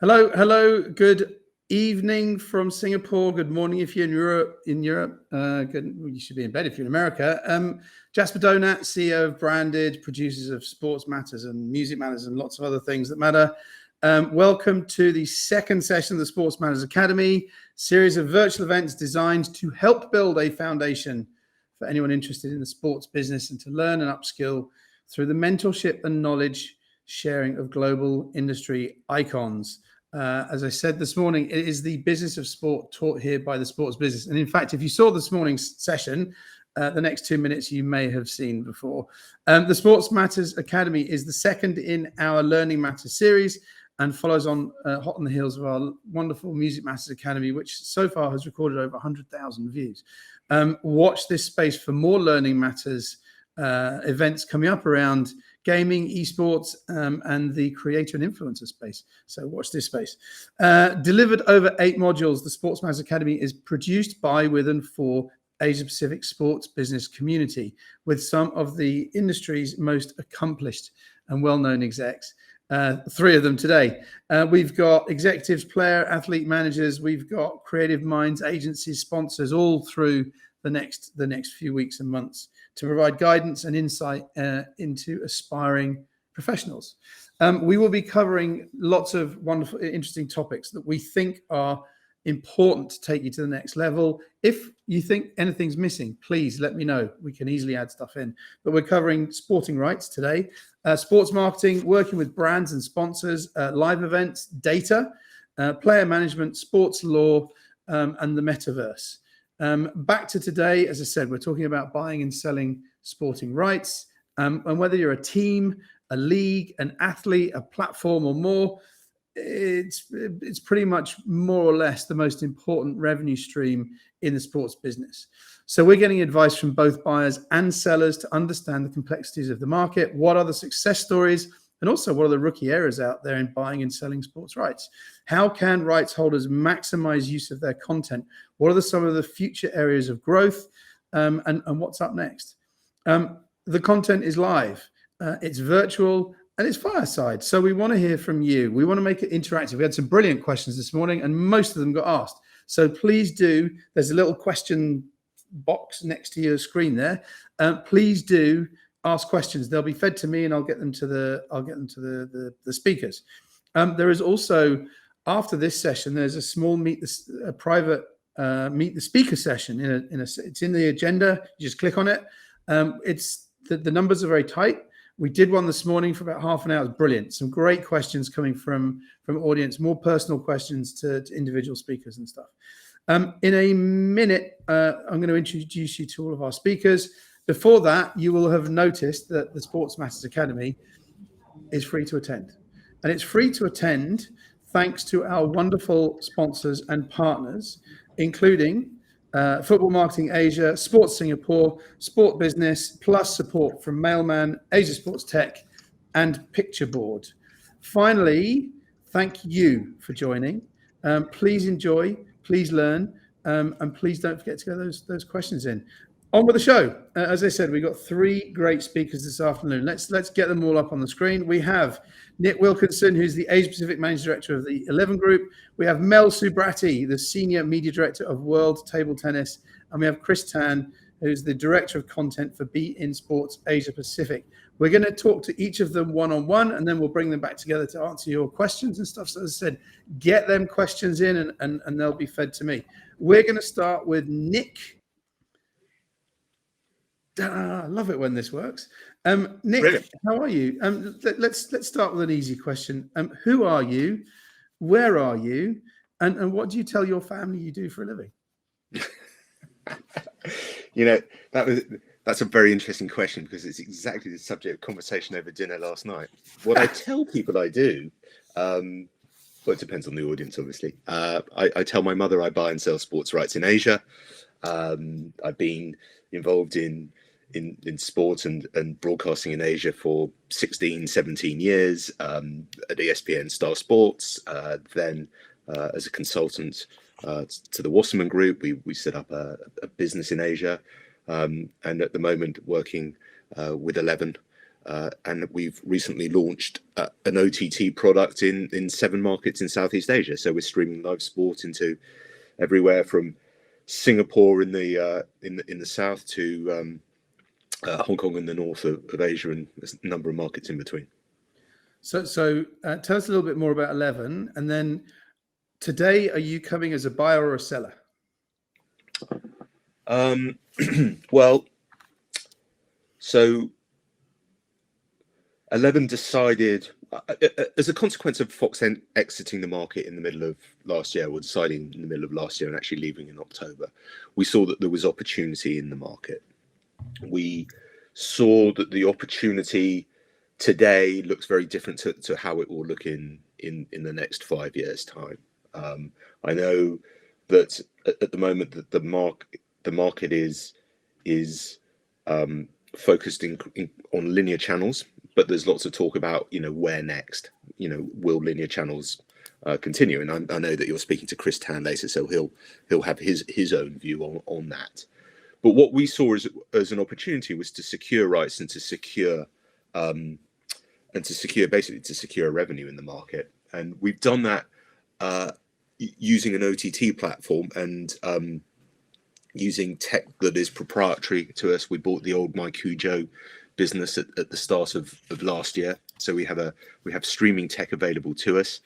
Hello. Good evening from Singapore. Good morning if you're in Europe. You should be in bed if you're in America. Jasper Donat, CEO of Branded, producers of Sports Matters and Music Matters and lots of other things that matter. Welcome to the second session of the Sports Matters Academy, series of virtual events designed to help build a foundation for anyone interested in the sports business and to learn and upskill through the mentorship and knowledge sharing of global industry icons. As I said this morning, it is the business of sport taught here by the sports business. And in fact, if you saw this morning's session, the next 2 minutes you may have seen before. The Sports Matters Academy is the second in our Learning Matters series and follows on hot on the heels of our wonderful Music Matters Academy, which so far has recorded over 100,000 views. Watch this space for more Learning Matters events coming up around gaming, esports, and the creator and influencer space. So watch this space. Delivered over 8 modules, the Sports Matters Academy is produced by, with, and for Asia Pacific sports business community with some of the industry's most accomplished and well-known execs. 3 of them today. We've got executives, player, athlete, managers. We've got creative minds, agencies, sponsors, all through the next few weeks and months to provide guidance and insight into aspiring professionals. We will be covering lots of wonderful, interesting topics that we think are important to take you to the next level. If you think anything's missing, please let me know. We can easily add stuff in. But we're covering sporting rights today, sports marketing, working with brands and sponsors, live events, data, player management, sports law, and the metaverse. Back to today, as I said, we're talking about buying and selling sporting rights. And whether you're a team, a league, an athlete, a platform or more, it's pretty much more or less the most important revenue stream in the sports business. So we're getting advice from both buyers and sellers to understand the complexities of the market. What are the success stories? And also, what are the rookie errors out there in buying and selling sports rights? How can rights holders maximize use of their content? What are some of the future areas of growth? And what's up next? The content is live, it's virtual, and it's fireside. So we want to hear from you. We want to make it interactive. We had some brilliant questions this morning, and most of them got asked. So please do. There's a little question box next to your screen there. Please do ask questions. They'll be fed to me, and I'll get them to the speakers. There is also, after this session, there's a small private meet the speaker session. It's in the agenda. You just click on it. It's the numbers are very tight. We did one this morning for about half an hour. It was brilliant. Some great questions coming from audience, more personal questions to individual speakers and stuff. In a minute, I'm going to introduce you to all of our speakers. Before that, you will have noticed that the Sports Matters Academy is free to attend. And it's free to attend thanks to our wonderful sponsors and partners, including Football Marketing Asia, Sports Singapore, Sport Business, plus support from Mailman, Asia Sports Tech, and Pictureboard. Finally, thank you for joining. Please enjoy, please learn, and please don't forget to get those questions in. On with the show. As I said, we've got 3 great speakers this afternoon. Let's get them all up on the screen. We have Nick Wilkinson, who's the Asia Pacific Managing Director of the 11 Group. We have Mel Soobratty, the Senior Media Director of World Table Tennis. And we have Chris Tan, who's the Director of Content for beIN Sports Asia Pacific. We're going to talk to each of them one-on-one, and then we'll bring them back together to answer your questions and stuff. So as I said, get them questions in, and they'll be fed to me. We're going to start with Nick. I love it when this works. Nick, Brilliant. How are you? Let's start with an easy question. Who are you? Where are you? And what do you tell your family you do for a living? That's a very interesting question because it's exactly the subject of conversation over dinner last night. What I tell people I do, well, it depends on the audience, obviously. I tell my mother I buy and sell sports rights in Asia. I've been involved in sport and broadcasting in Asia for 16, 17 years, at ESPN Star Sports, then as a consultant to the Wasserman Group. We set up a business in Asia, and at the moment working with 11 and we've recently launched an OTT product in 7 markets in Southeast Asia. So we're streaming live sport into everywhere from Singapore in the south to Hong Kong in the north of Asia, and a number of markets in between. So tell us a little bit more about 11, and then today, are you coming as a buyer or a seller? Well, so 11 decided, as a consequence of Fox exiting the market in the middle of last year, or deciding in the middle of last year and actually leaving in October, we saw that there was opportunity in the market. We saw that the opportunity today looks very different to how it will look in the next 5 years' time. I know that at the moment that the market is focused on linear channels, but there's lots of talk about, where next. Will linear channels continue? And I know that you're speaking to Chris Tan later, so he'll have his own view on that. But what we saw as an opportunity was to secure rights and to secure revenue in the market. And we've done that using an OTT platform and using tech that is proprietary to us. We bought the old MyCujo business at the start of last year, so we have streaming tech available to us.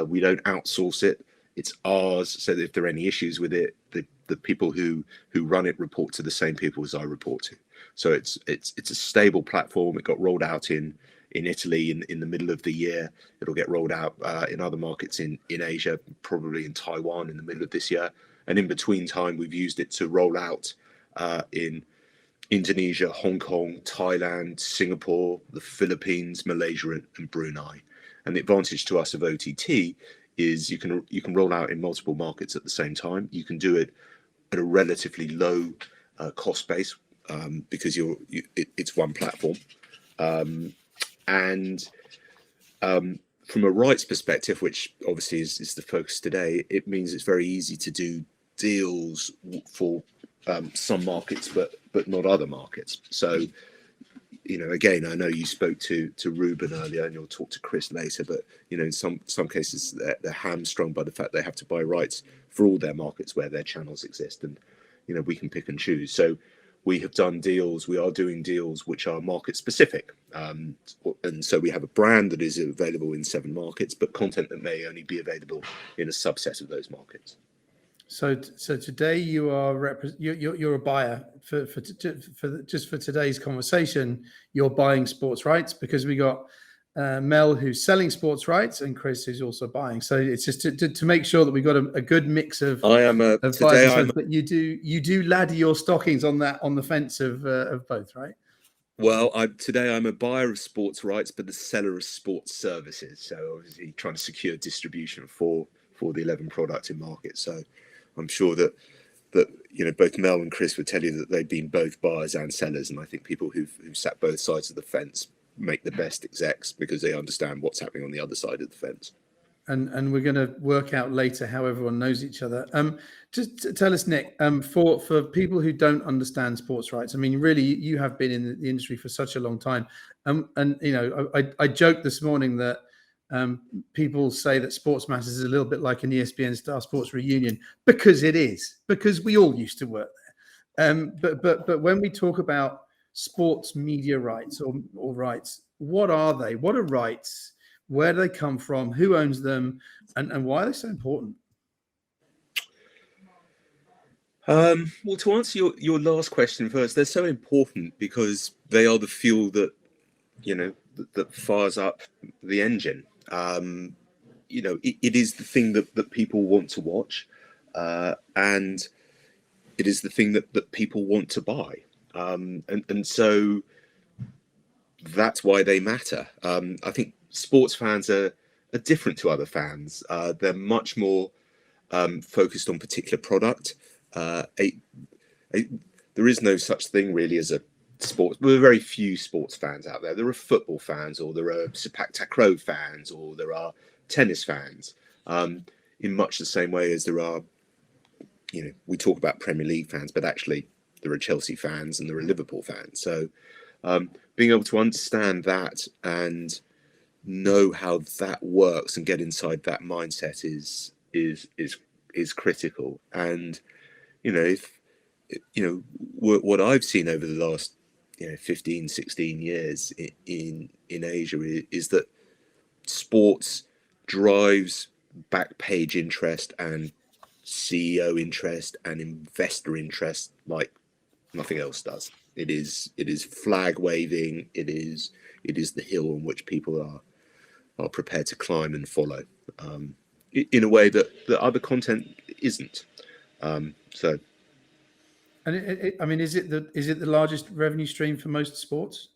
We don't outsource it; it's ours. So that if there are any issues with it, the people who run it report to the same people as I report to. So it's a stable platform. It got rolled out in Italy in the middle of the year. It'll get rolled out in other markets in Asia, probably in Taiwan in the middle of this year. And in between time, we've used it to roll out in Indonesia, Hong Kong, Thailand, Singapore, the Philippines, Malaysia, and Brunei. And the advantage to us of OTT is you can roll out in multiple markets at the same time. You can do it at a relatively low cost base because it's one platform. And from a rights perspective, which obviously is the focus today, it means it's very easy to do deals for some markets, but not other markets. So, again, I know you spoke to Ruben earlier, and you'll talk to Chris later, but in some cases they're hamstrung by the fact they have to buy rights for all their markets where their channels exist, and we can pick and choose. So we have done deals. We are doing deals which are market specific, and so we have a brand that is available in 7 markets, but content that may only be available in a subset of those markets. So today you are you're a buyer for today's conversation. You're buying sports rights because we got Mel who's selling sports rights and Chris who's also buying. So it's just to make sure that we've got a good mix of. But you do ladder your stockings on the fence of both, right? Well, today I'm a buyer of sports rights, but the seller of sports services. So obviously trying to secure distribution for the 11 product in market. So I'm sure that both Mel and Chris would tell you that they've been both buyers and sellers, and I think people who've sat both sides of the fence make the best execs because they understand what's happening on the other side of the fence. And we're going to work out later how everyone knows each other. Just tell us, Nick, for people who don't understand sports rights, I mean, really, you have been in the industry for such a long time. And I joked this morning that people say that Sports Matters is a little bit like an ESPN Star Sports reunion, because it is, because we all used to work there. But when we talk about sports media rights or rights, what are they? What are rights? Where do they come from? Who owns them? And why are they so important? Well, to answer your last question first, they're so important because they are the fuel that that fires up the engine. It is the thing that people want to watch, and it is the thing that people want to buy, and so that's why they matter. I think sports fans are different to other fans. They're much more focused on particular product. There is no such thing really as a sports. There are very few sports fans out there. There are football fans, or there are Sepak Takraw fans, or there are tennis fans. In much the same way as there are, we talk about Premier League fans, but actually there are Chelsea fans and there are Liverpool fans. So Being able to understand that and know how that works and get inside that mindset is critical. And if what I've seen over the last 15, 16 years in Asia is that sports drives back page interest and CEO interest and investor interest like nothing else does. It is flag waving. It is the hill on which people are prepared to climb and follow, in a way that other content isn't. So, And I mean, is it the largest revenue stream for most sports?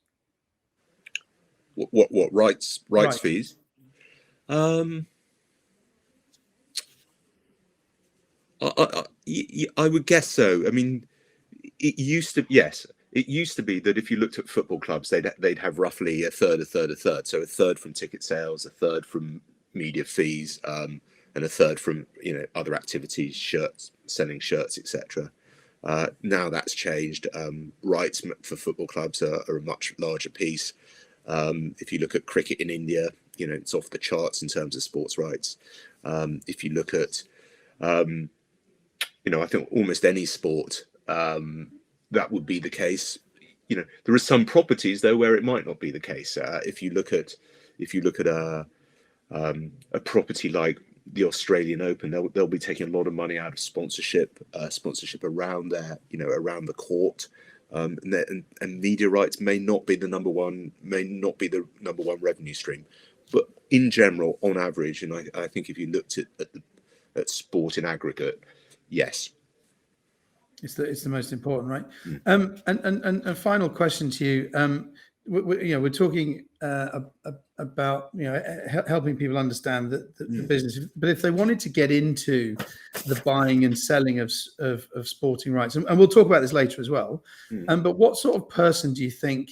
what rights Right. fees? I would guess so. I mean, it used to, yes, it used to be that if you looked at football clubs, they'd have roughly a third, a third, a third. So a third from ticket sales, a third from media fees, and a third from other activities, shirts, selling shirts, etc. Now that's changed. Rights for football clubs are a much larger piece. If you look at cricket in India, it's off the charts in terms of sports rights. If you look at I think almost any sport, that would be the case. There are some properties though where it might not be the case. If you look at a property like the Australian Open, they'll be taking a lot of money out of sponsorship around there, around the court, and media rights may not be the number one revenue stream, but in general, on average, and I think if you looked at sport in aggregate, yes. It's the most important, right? And a final question to you. We're talking about helping people understand the business, but if they wanted to get into the buying and selling of sporting rights, and we'll talk about this later as well. But what sort of person do you think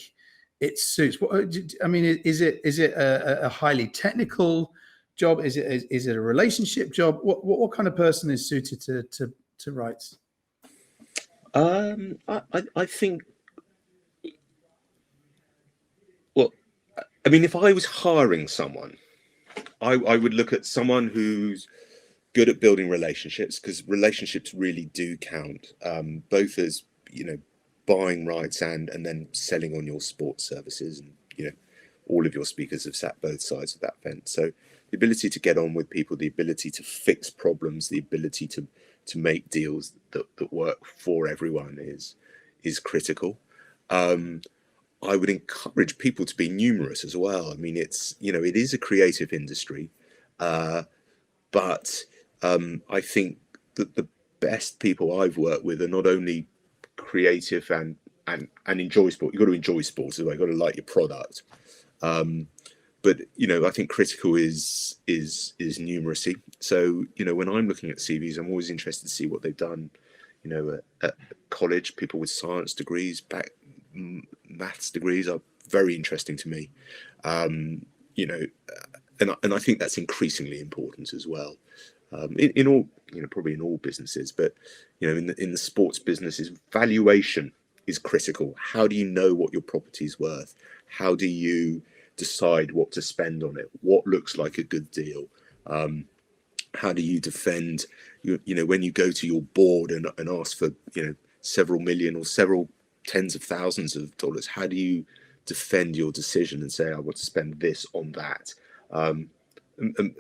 it suits? I mean, is it a highly technical job? Is it a relationship job? What kind of person is suited to rights? I think, well, I mean, if I was hiring someone, I would look at someone who's good at building relationships, because relationships really do count, both as buying rights and then selling on your sports services, and all of your speakers have sat both sides of that fence. So the ability to get on with people, the ability to fix problems, the ability to make deals that work for everyone is critical. I would encourage people to be numerous as well. I mean, it is a creative industry, but I think that the best people I've worked with are not only creative and enjoy sport. You've got to enjoy sport as well. You've got to like your product. But I think critical is numeracy. So when I'm looking at CVs, I'm always interested to see what they've done. At college, people with science degrees, maths degrees are very interesting to me. And I think that's increasingly important as well. In all, probably in all businesses, but in the sports businesses, valuation is critical. How do you know what your property's worth? How do you decide what to spend on it? What looks like a good deal? How do you defend? When you go to your board and ask for several million or several tens of thousands of dollars, how do you defend your decision and say I want to spend this on that? And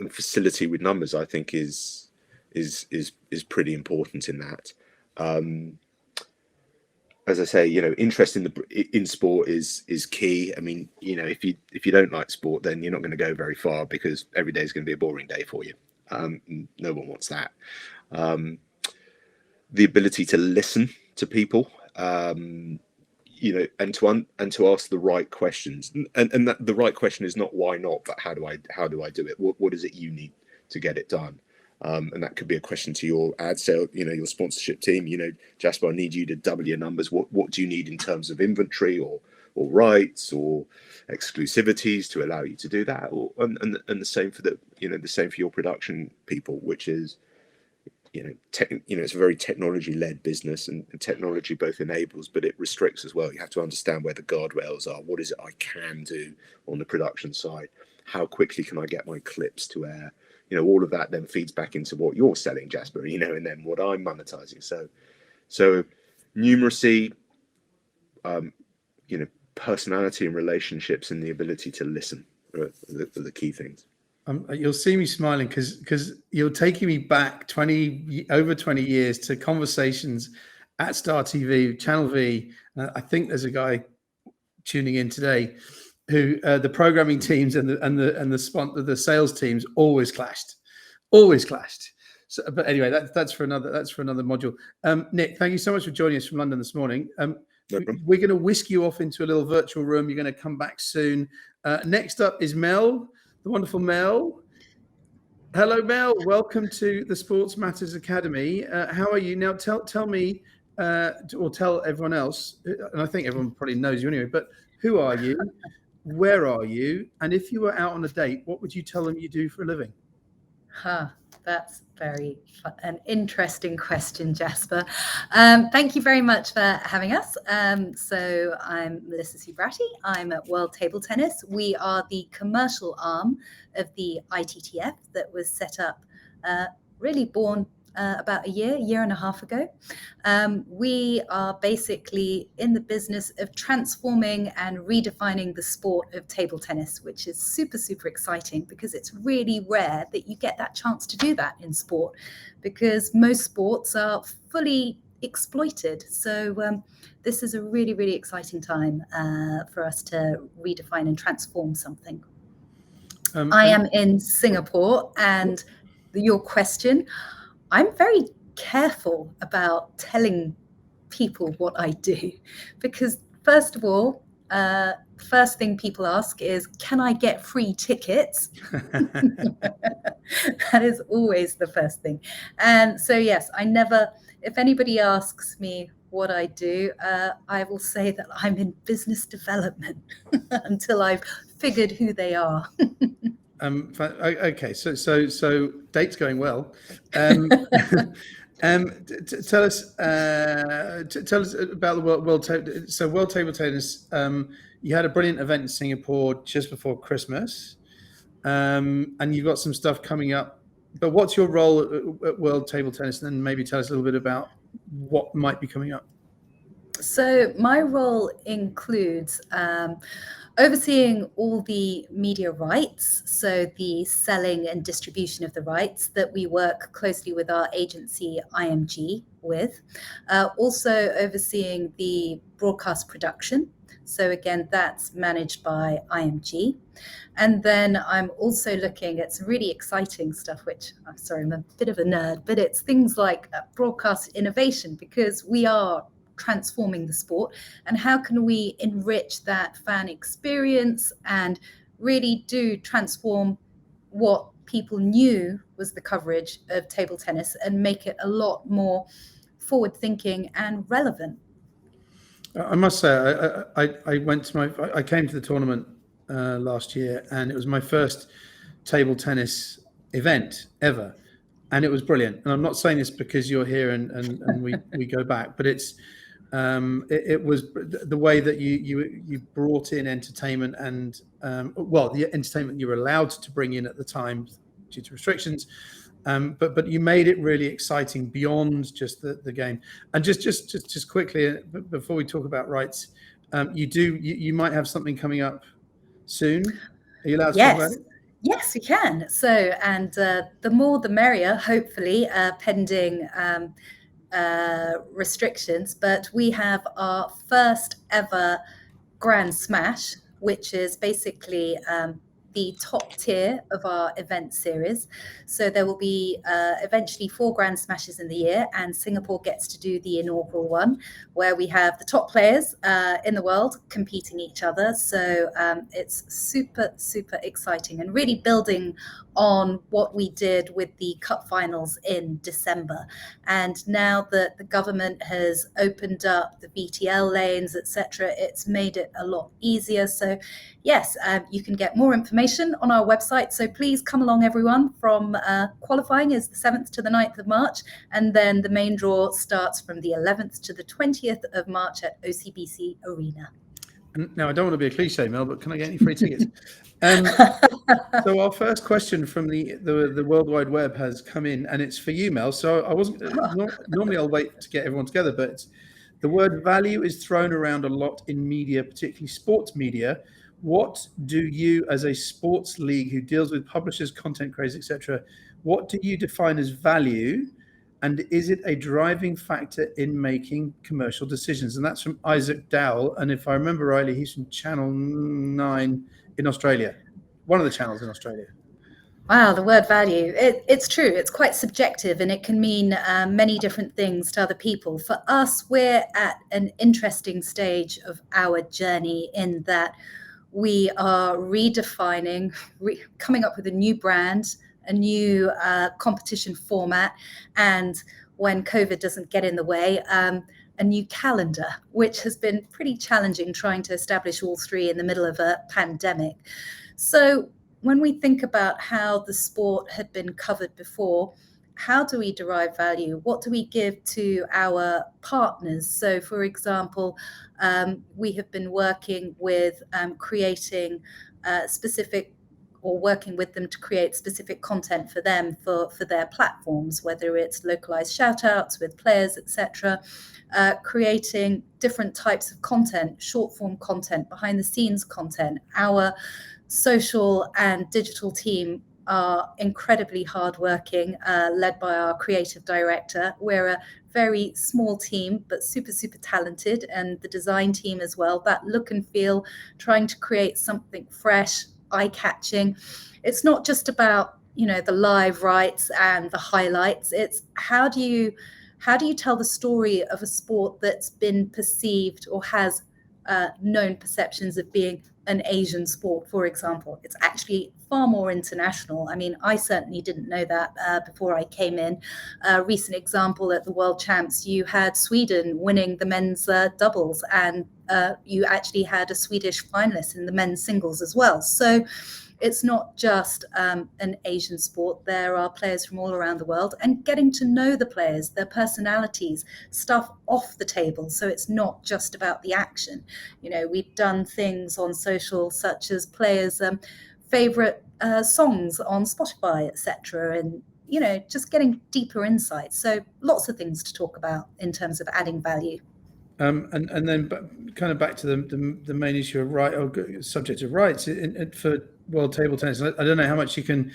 facility with numbers, I think, is pretty important in that. As I say, interest in sport is key. I mean, if you don't like sport, then you're not going to go very far, because every day is going to be a boring day for you. No one wants that. The ability to listen to people, and to ask the right questions, and that the right question is not why not, but how do I do it? What is it you need to get it done? And that could be a question to your ad sale, your sponsorship team. Jasper, I need you to double your numbers. What do you need in terms of inventory or rights or exclusivities to allow you to do that? And the same for the same for your production people, which is it's a very technology-led business, and technology both enables, but it restricts as well. You have to understand where the guardrails are. What is it I can do on the production side? How quickly can I get my clips to air? All of that then feeds back into what you're selling, Jasper, and then what I'm monetizing. So numeracy, personality and relationships, and the ability to listen are the key things. You'll see me smiling because you're taking me back over 20 years to conversations at Star TV, Channel V. I think there's a guy tuning in today who the programming teams and the sales teams always clashed. So, but anyway, that's for another module. Nick, thank you so much for joining us from London this morning. We're going to whisk you off into a little virtual room. You're going to come back soon. Next up is Mel. The wonderful Mel. Hello, Mel. Welcome to the Sports Matters Academy. How are you? Now, tell me, or tell everyone else, and I think everyone probably knows you anyway, but who are you? Where are you? And if you were out on a date, what would you tell them you do for a living? That's an interesting question, Jasper. Thank you very much for having us. So I'm Melissa Soobratty. I'm at World Table Tennis. We are the commercial arm of the ITTF that was set up, really born about a year and a half ago. We are basically in the business of transforming and redefining the sport of table tennis, which is super, super exciting because it's really rare that you get that chance to do that in sport, because most sports are fully exploited. So this is a really, really exciting time for us to redefine and transform something. I am in Singapore, and your question, I'm very careful about telling people what I do, because first of all, first thing people ask is, can I get free tickets? That is always the first thing. And so, yes, if anybody asks me what I do, I will say that I'm in business development until I've figured who they are. Okay, so date's going well. Tell us about the World Table Tennis. You had a brilliant event in Singapore just before Christmas, and you've got some stuff coming up. But what's your role at World Table Tennis? And then maybe tell us a little bit about what might be coming up. So my role includes overseeing all the media rights, so the selling and distribution of the rights that we work closely with our agency IMG with. Also overseeing the broadcast production. So again, that's managed by IMG. And then I'm also looking at some really exciting stuff, which I'm sorry, I'm a bit of a nerd, but it's things like broadcast innovation, because we are transforming the sport, and how can we enrich that fan experience and really do transform what people knew was the coverage of table tennis and make it a lot more forward thinking and relevant. I must say, I came to the tournament last year, and it was my first table tennis event ever, and it was brilliant. And I'm not saying this because you're here and we go back, but it was the way that you brought in entertainment and the entertainment you were allowed to bring in at the time due to restrictions, but you made it really exciting beyond just the game. And just quickly before we talk about rights, you might have something coming up soon. Are you allowed to talk about it? Yes, we can. So, and the more the merrier, hopefully, pending restrictions. But we have our first ever Grand Smash, which is basically the top tier of our event series. So there will be eventually 4 Grand Smashes in the year, and Singapore gets to do the inaugural one, where we have the top players in the world competing each other. So it's super, super exciting and really building on what we did with the cup finals in December. And now that the government has opened up the VTL lanes, etc., it's made it a lot easier. So yes, you can get more information information on our website. So please come along, everyone. From qualifying is the 7th to the 9th of March, and then the main draw starts from the 11th to the 20th of March at OCBC Arena. Now, I don't want to be a cliche, Mel, but can I get any free tickets? So our first question from the World Wide Web has come in, and it's for you, Mel. So I wasn't normally I'll wait to get everyone together, but the word value is thrown around a lot in media, particularly sports media. What do you, as a sports league who deals with publishers, content creators, etc., what do you define as value? And is it a driving factor in making commercial decisions? And that's from Isaac Dowell. And if I remember rightly, he's from Channel 9 in Australia, one of the channels in Australia. Wow, the word value. It's true. It's quite subjective, and it can mean many different things to other people. For us, we're at an interesting stage of our journey in that we are redefining, coming up with a new brand, a new competition format, and when COVID doesn't get in the way, a new calendar, which has been pretty challenging trying to establish all three in the middle of a pandemic. So when we think about how the sport had been covered before, how do we derive value? What do we give to our partners? So, for example, we have been working with creating specific, or working with them to create specific content for them for their platforms, whether it's localized shout outs with players, etc., creating different types of content, short form content, behind the scenes content. Our social and digital team are incredibly hardworking, led by our creative director. We're a very small team, but super, super talented, and the design team as well. That look and feel, trying to create something fresh, eye-catching. It's not just about, the live rights and the highlights. It's how do you tell the story of a sport that's been perceived or has known perceptions of being an Asian sport, for example. It's actually far more international. I mean, I certainly didn't know that before I came in. A recent example at the World Champs, you had Sweden winning the men's doubles, and you actually had a Swedish finalist in the men's singles as well. So it's not just an Asian sport. There are players from all around the world, and getting to know the players, their personalities, stuff off the table. So it's not just about the action. We've done things on social such as players' favorite songs on Spotify, etc., and just getting deeper insights. So lots of things to talk about in terms of adding value. And then kind of back to the main issue of subject of rights for World Table Tennis. I don't know how much you can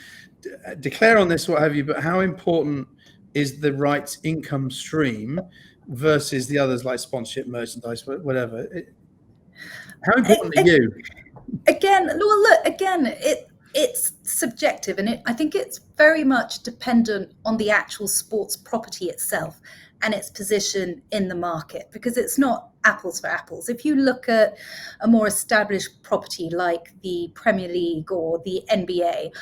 declare on this, what have you, but how important is the rights income stream versus the others like sponsorship, merchandise, whatever? How important are you? It's subjective, and I think it's very much dependent on the actual sports property itself and its position in the market, because it's not apples for apples. If you look at a more established property like the Premier League or the NBA,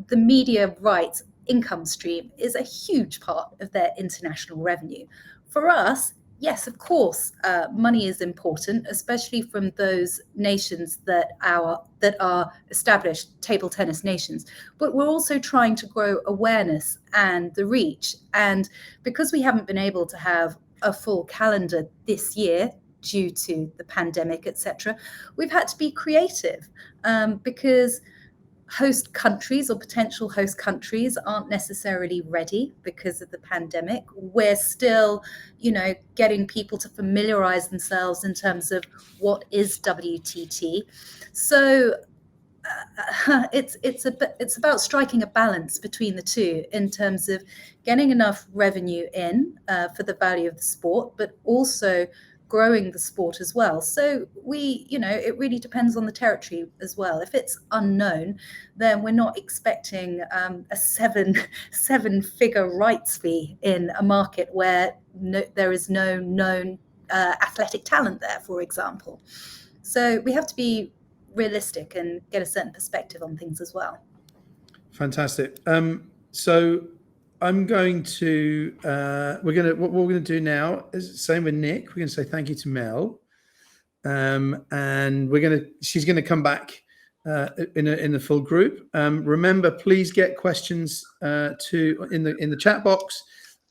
the media rights income stream is a huge part of their international revenue. For us, yes, of course, money is important, especially from those nations that are established table tennis nations. But we're also trying to grow awareness and the reach. And because we haven't been able to have a full calendar this year due to the pandemic, etc., we've had to be creative because host countries or potential host countries aren't necessarily ready because of the pandemic. We're still, getting people to familiarize themselves in terms of what is WTT. So it's about striking a balance between the two in terms of getting enough revenue in for the value of the sport, but also growing the sport as well. So it really depends on the territory as well. If it's unknown, then we're not expecting a seven-figure rights fee in a market where there is no known athletic talent there, for example. So we have to be realistic and get a certain perspective on things as well. Fantastic. So I'm going to what we're going to do now is same with Nick. We're going to say thank you to Mel, and she's going to come back in the full group. Remember, please get questions in the chat box,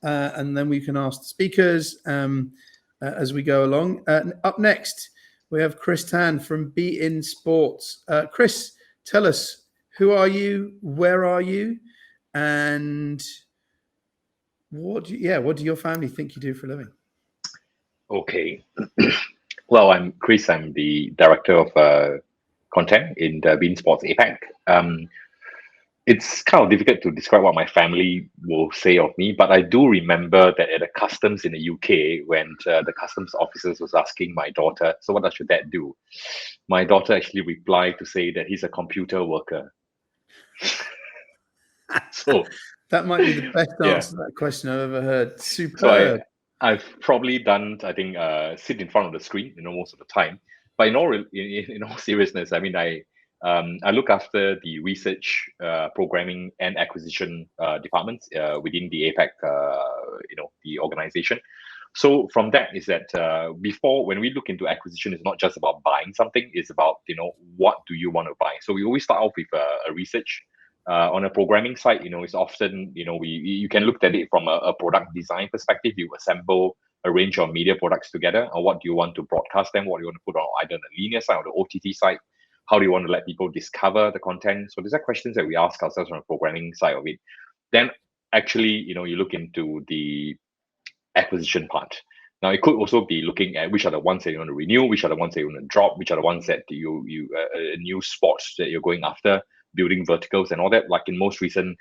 and then we can ask the speakers as we go along. Up next, we have Chris Tan from beIN Sports. Chris, tell us, who are you? Where are you? And what do your family think you do for a living? Okay. Well, I'm Chris. I'm the director of content in the beIN Sports APAC. It's kind of difficult to describe what my family will say of me, but I do remember that at the customs in the UK, when the customs officers was asking my daughter, so what does your dad do? My daughter actually replied to say that he's a computer worker. So that might be the best answer to that question I've ever heard. Superb. So I've probably done, I think, sit in front of the screen, most of the time. But in all seriousness, I mean, I look after the research, programming, and acquisition departments within the APAC, the organization. So from that is that before, when we look into acquisition, it's not just about buying something; it's about what do you want to buy. So we always start off with a research. On a programming side, it's often, you can look at it from a product design perspective. You assemble a range of media products together, or what do you want to broadcast them? What do you want to put on either the linear side or the OTT side? How do you want to let people discover the content? So these are questions that we ask ourselves on the programming side of it. Then actually, you look into the acquisition part. Now, it could also be looking at which are the ones that you want to renew, which are the ones that you want to drop, which are the ones that you new sports that you're going after, building verticals and all that. Like in most recent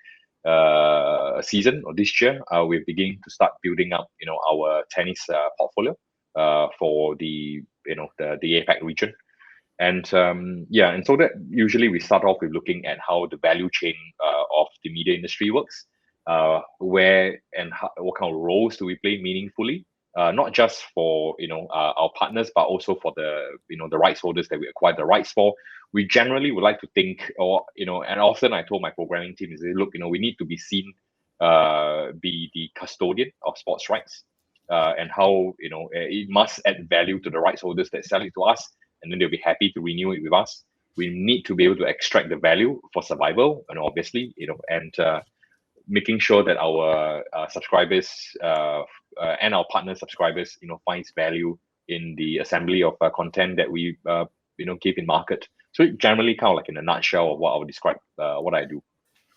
season or this year, we're beginning to start building up, our tennis portfolio for the APAC region. And and so that usually we start off with looking at how the value chain of the media industry works, where and how, what kind of roles do we play meaningfully, not just for our partners, but also for the rights holders that we acquire the rights for. We generally would like to think, and often I told my programming team is, look, we need to be seen, be the custodian of sports rights, and how it must add value to the rights holders that sell it to us, and then they'll be happy to renew it with us. We need to be able to extract the value for survival, obviously, and making sure that our subscribers and our partner subscribers, finds value in the assembly of content that we, give in market. So generally, kind of like in a nutshell of what I would describe what I do.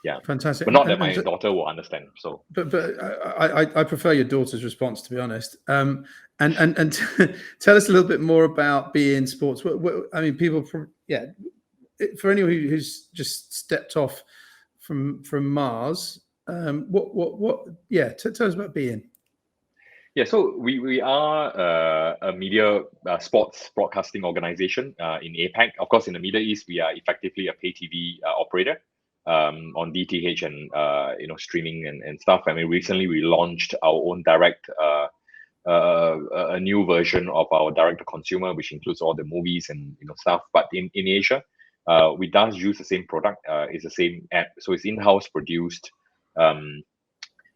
Yeah, fantastic. But not that my daughter will understand. So, but I prefer your daughter's response, to be honest. And tell us a little bit more about beIN Sports. I mean, people, for anyone who's just stepped off from Mars, tell us about beIN. Yeah, so we are a media sports broadcasting organization in APAC. Of course, in the Middle East, we are effectively a pay TV operator on DTH and streaming and stuff. I mean, recently we launched our own direct a new version of our direct to consumer, which includes all the movies and stuff. But in Asia, we does use the same product. It's the same app, so it's in-house produced.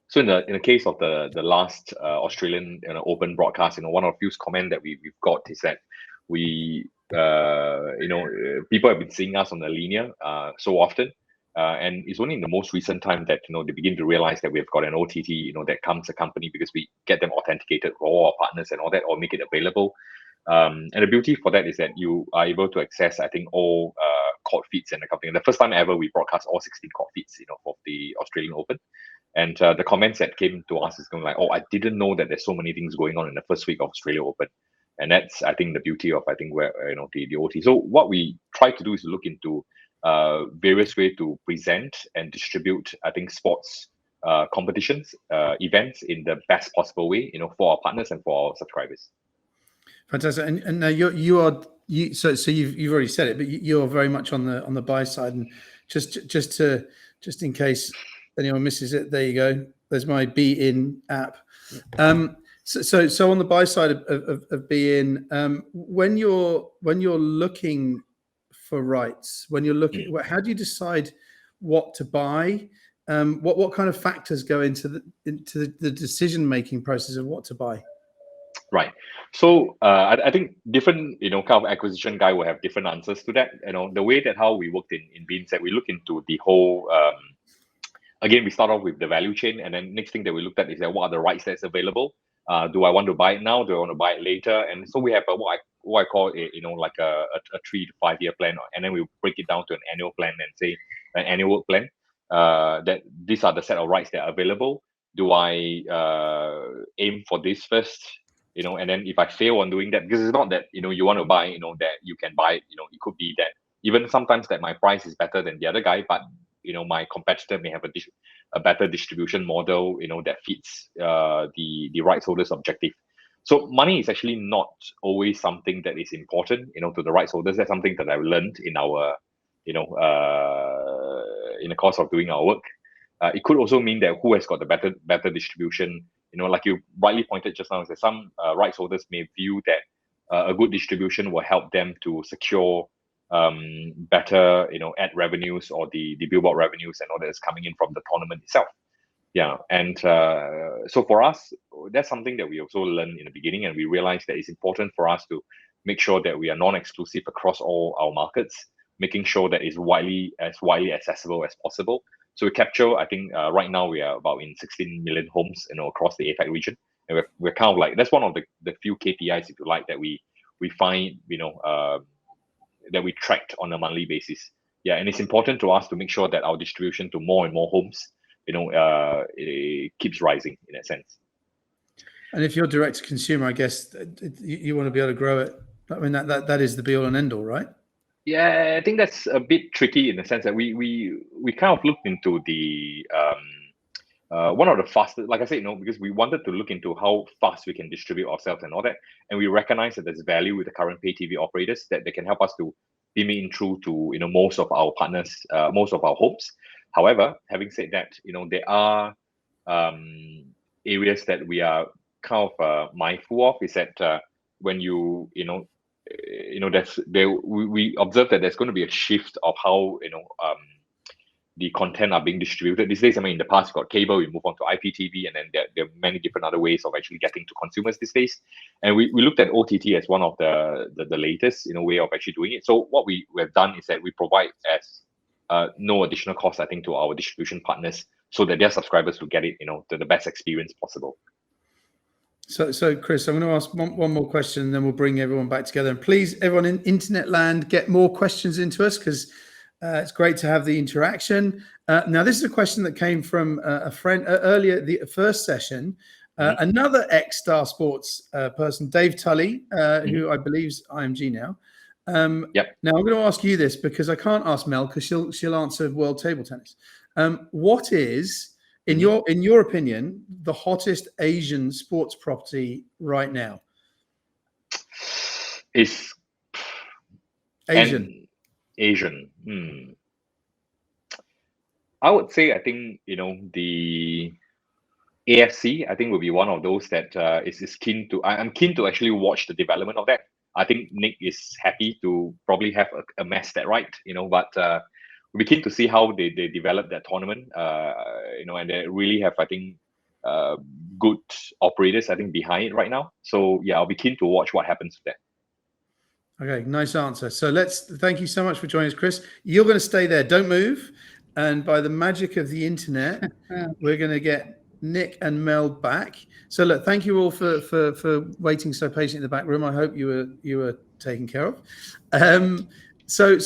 So in the case of the last Australian Open broadcast, one of the few comments that we've got is that we people have been seeing us on the linear so often, and it's only in the most recent time that they begin to realize that we've got an OTT that comes accompanied, because we get them authenticated for all our partners and all that, or make it available. And the beauty for that is that you are able to access, I think, all court feeds and the company. And the first time ever we broadcast all 16 court feeds, for the Australian Open. And the comments that came to us is going like, oh, I didn't know that there's so many things going on in the first week of Australia Open. And that's, I think, the beauty of, where, the OT. So what we try to do is look into various ways to present and distribute, I think, sports competitions, events in the best possible way, for our partners and for our subscribers. Fantastic. And now so you've already said it, but you're very much on the buy side. And just in case anyone misses it, there you go. There's my beIN app. So on the buy side of beIN, when you're looking for rights, when you're looking, how do you decide what to buy? What kind of factors go into the decision making process of what to buy? Right. So I think different, kind of acquisition guy will have different answers to that. The way that how we worked in beIN that we look into the whole. Again, we start off with the value chain, and then next thing that we looked at is that what are the rights that's available. Do I want to buy it now? Do I want to buy it later? And so we have what I call like a 3 to 5 year plan, and then we break it down to an annual plan and say an annual plan. That these are the set of rights that are available. Do I aim for this first? And then if I fail on doing that, because it's not that you want to buy, that you can buy it. It could be that even sometimes that my price is better than the other guy, but my competitor may have a better distribution model, that fits the rights holders' objective. So money is actually not always something that is important, to the rights holders. That's something that I've learned in our, in the course of doing our work. It could also mean that who has got the better distribution. Like you rightly pointed just now, is that some rights holders may view that a good distribution will help them to secure better ad revenues or the billboard revenues and all that is coming in from the tournament itself. And so for us, that's something that we also learned in the beginning, and we realized that it's important for us to make sure that we are non-exclusive across all our markets, making sure that it's widely accessible as possible. So we capture, I think right now we are about in 16 million homes across the APAC region, and we're kind of like, that's one of the few KPIs, if you like, that we find that we tracked on a monthly basis. And it's important to us to make sure that our distribution to more and more homes, it keeps rising in that sense. And if you're direct to consumer, I guess you want to be able to grow it. I mean, that is the be all and end all, right? Yeah, I think that's a bit tricky in the sense that we kind of looked into the one of the fastest, like I said, because we wanted to look into how fast we can distribute ourselves and all that, and we recognize that there's value with the current pay TV operators that they can help us to beam in through to most of our partners, most of our homes. However, having said that, there are areas that we are kind of mindful of. Is that when we observe that there's going to be a shift of how the content are being distributed these days. I mean, in the past, you got cable, we move on to IPTV, and then there are many different other ways of actually getting to consumers these days. And we looked at OTT as one of the latest way of actually doing it. So what we have done is that we provide as no additional cost, I think, to our distribution partners, so that their subscribers will get it, the best experience possible. So Chris, I'm going to ask one more question, and then we'll bring everyone back together. And please, everyone in internet land, get more questions into us, because it's great to have the interaction. Now, this is a question that came from a friend earlier, the first session. Another ex-Star Sports person, Dave Tully, who I believe is IMG now. Yep. Now, I'm going to ask you this because I can't ask Mel because she'll answer World Table Tennis. What is, in your opinion, the hottest Asian sports property right now? Is Asian. Asian. I would say, I think, the AFC, I think, will be one of those that is keen to. I'm keen to actually watch the development of that. I think Nick is happy to probably have amassed that right, but we'll be keen to see how they develop that tournament, and they really have, I think, good operators, I think, behind it right now. So yeah, I'll be keen to watch what happens with that. Okay, nice answer. So thank you so much for joining us, Chris. You're going to stay there. Don't move. And by the magic of the internet, we're going to get Nick and Mel back. So look, thank you all for waiting so patiently in the back room. I hope you were taken care of. So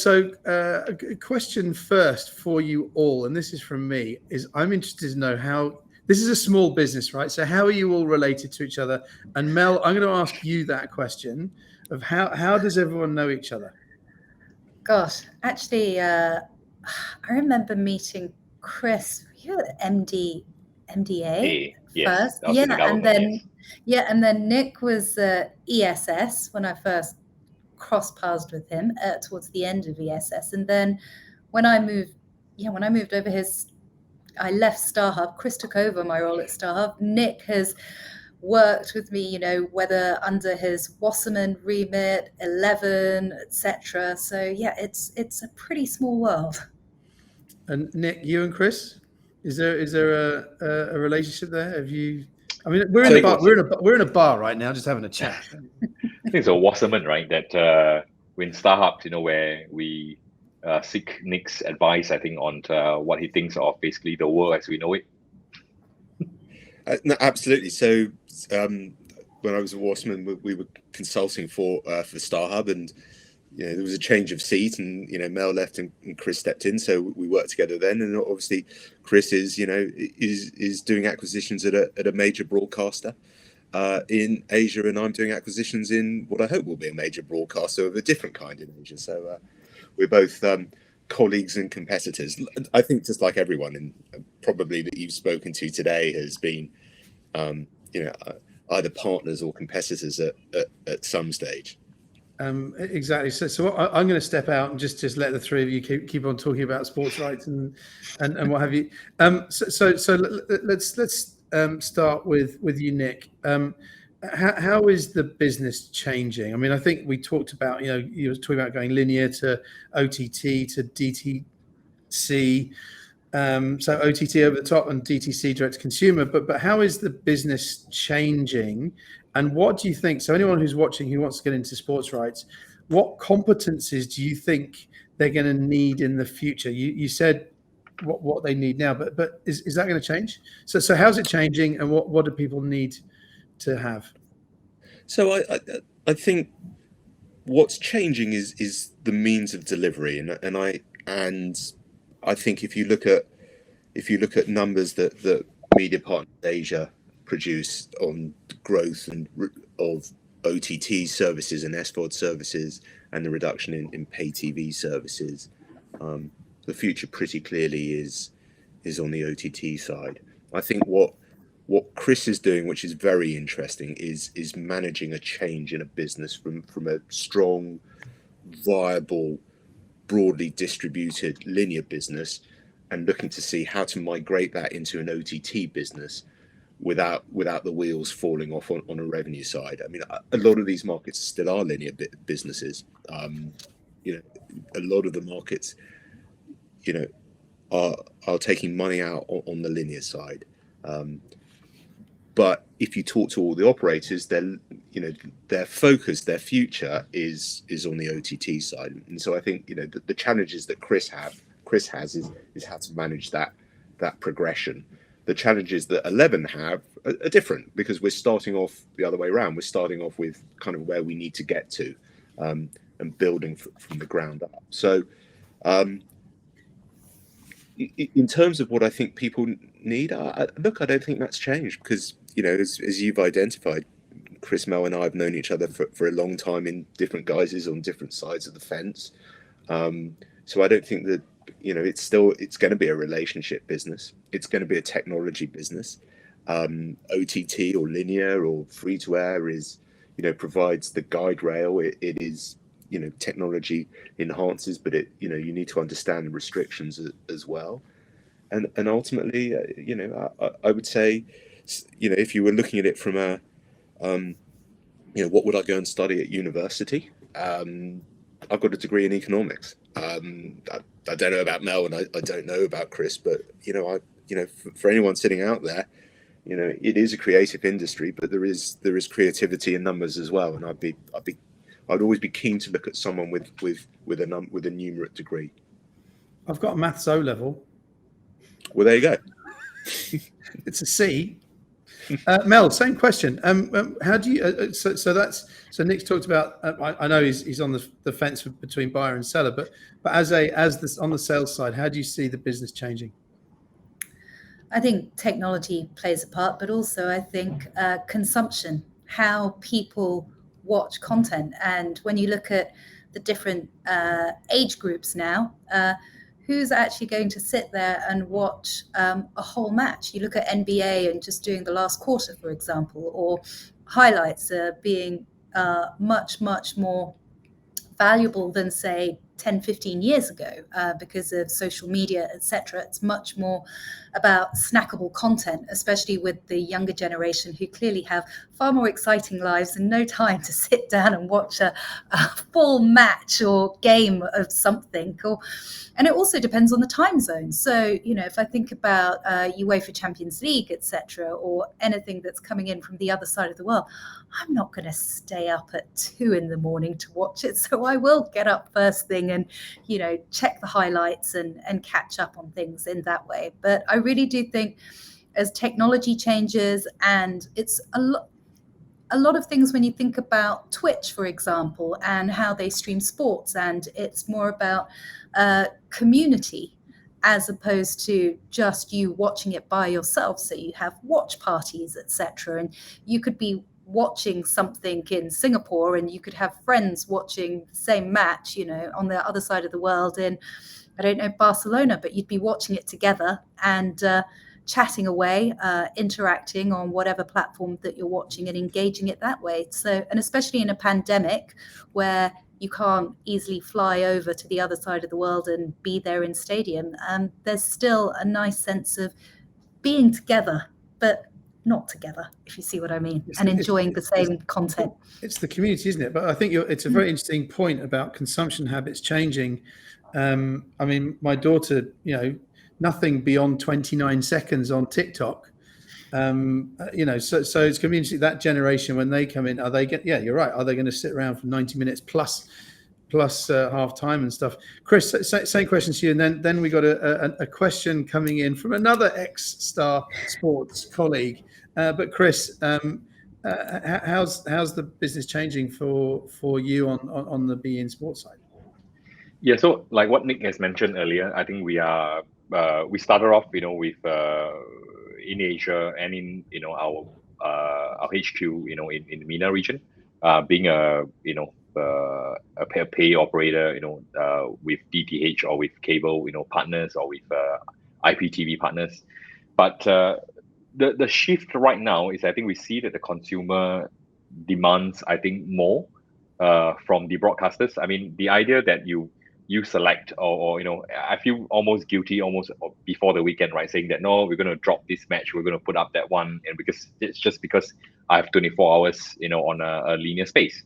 a question first for you all, and this is from me, is I'm interested to know how, this is a small business, right? So how are you all related to each other? And Mel, I'm going to ask you that question of how does everyone know each other? Gosh, actually, I remember meeting Chris. You were MDA yes, first, and then yes. and then Nick was ESS when I first crossed paths with him towards the end of ESS, and then when I moved over here, I left StarHub. Chris took over my role at StarHub. Nick has worked with me, whether under his Wasserman remit, 11, etc. So yeah, it's a pretty small world. And Nick, you and Chris, is there a relationship there? I mean, we're in a bar. We're in a bar right now, just having a chat. I think it's a Wasserman, right? That when StarHub, where we seek Nick's advice, I think, on what he thinks of basically the world as we know it. No, absolutely. So when I was at Wasserman, we were consulting for StarHub, and there was a change of seat, and Mel left and Chris stepped in, so we worked together then. And obviously, Chris is doing acquisitions at a major broadcaster in Asia, and I'm doing acquisitions in what I hope will be a major broadcaster of a different kind in Asia. So we're both colleagues and competitors. I think just like everyone, and probably that you've spoken to today, has been either partners or competitors at some stage. Exactly. So I'm going to step out and just let the three of you keep on talking about sports rights and what have you. So let's start with you, Nick. How is the business changing? I mean, I think we talked about, you were talking about going linear to OTT to DTC. So OTT over the top and DTC direct to consumer. But how is the business changing? And what do you think? So anyone who's watching who wants to get into sports rights, what competencies do you think they're going to need in the future? You said what they need now, but is that going to change? So how's it changing, and what do people need to have? So I think what's changing is the means of delivery, and I think if you look at numbers that Media Partners Asia produce on growth and of OTT services and SVOD services and the reduction in pay TV services, the future pretty clearly is on the OTT side. I think what Chris is doing, which is very interesting, is managing a change in a business from a strong, viable, broadly distributed linear business, and looking to see how to migrate that into an OTT business without the wheels falling off on a revenue side. I mean, a lot of these markets still are linear businesses. A lot of the markets, are taking money out on the linear side. But if you talk to all the operators, their focus, their future is on the OTT side. And so I think the challenges that Chris has is how to manage that progression. The challenges that 11 have are different, because we're starting off the other way around. We're starting off with kind of where we need to get to, and building from the ground up. So in terms of what I think people need, I don't think that's changed, because as you've identified, Chris, Mel and I have known each other for a long time in different guises on different sides of the fence. So I don't think that it's going to be a relationship business. It's going to be a technology business. OTT or linear or free to air is provides the guide rail. It is technology enhances, but you need to understand the restrictions as well. And ultimately, I would say, if you were looking at it from a, what would I go and study at university? I've got a degree in economics. I don't know about Mel, and I don't know about Chris, but for anyone sitting out there, it is a creative industry, but there is creativity in numbers as well. And I'd always be keen to look at someone with a numerate degree. I've got a maths O level. Well, there you go. It's a C. Mel, same question. How do you? So Nick's talked about. I know he's on the fence between buyer and seller, but on the sales side, how do you see the business changing? I think technology plays a part, but also I think consumption, how people watch content, and when you look at the different age groups now. Who's actually going to sit there and watch a whole match? You look at NBA and just doing the last quarter, for example, or highlights being much, much more valuable than, say, 10, 15 years ago because of social media, etc. It's much more about snackable content, especially with the younger generation who clearly have far more exciting lives and no time to sit down and watch a full match or game of something. And it also depends on the time zone. So, if I think about UEFA Champions League, etc., or anything that's coming in from the other side of the world, I'm not going to stay up at 2 a.m. to watch it. So I will get up first thing and, check the highlights and catch up on things in that way. But I really do think as technology changes, and it's a lot of things when you think about Twitch, for example, and how they stream sports, and it's more about community as opposed to just you watching it by yourself. So you have watch parties, etc., and you could be watching something in Singapore and you could have friends watching the same match, on the other side of the world in, I don't know, Barcelona, but you'd be watching it together and chatting away, interacting on whatever platform that you're watching and engaging it that way. So, and especially in a pandemic where you can't easily fly over to the other side of the world and be there in stadium, there's still a nice sense of being together, but not together, if you see what I mean, and enjoying the same content. It's the community, isn't it? But I think it's a very interesting point about consumption habits changing. I mean, my daughter, nothing beyond 29 seconds on TikTok. So it's community, that generation, when they come in, you're right. Are they going to sit around for 90 minutes plus half time and stuff? Chris, same question to you. And then we got a question coming in from another ex-Star Sports colleague. But Chris, how's the business changing for you on the beIN Sports side? Yeah, so like what Nick has mentioned earlier, I think we started off, with in Asia and in our HQ, in the MENA region, being a pay operator, with DTH or with cable, partners, or with IPTV partners. But the shift right now is, I think we see that the consumer demands, I think, more from the broadcasters. I mean, the idea that you select or I feel almost guilty almost before the weekend, right, saying that no, we're going to drop this match, we're going to put up that one, and because I have 24 hours on a linear space,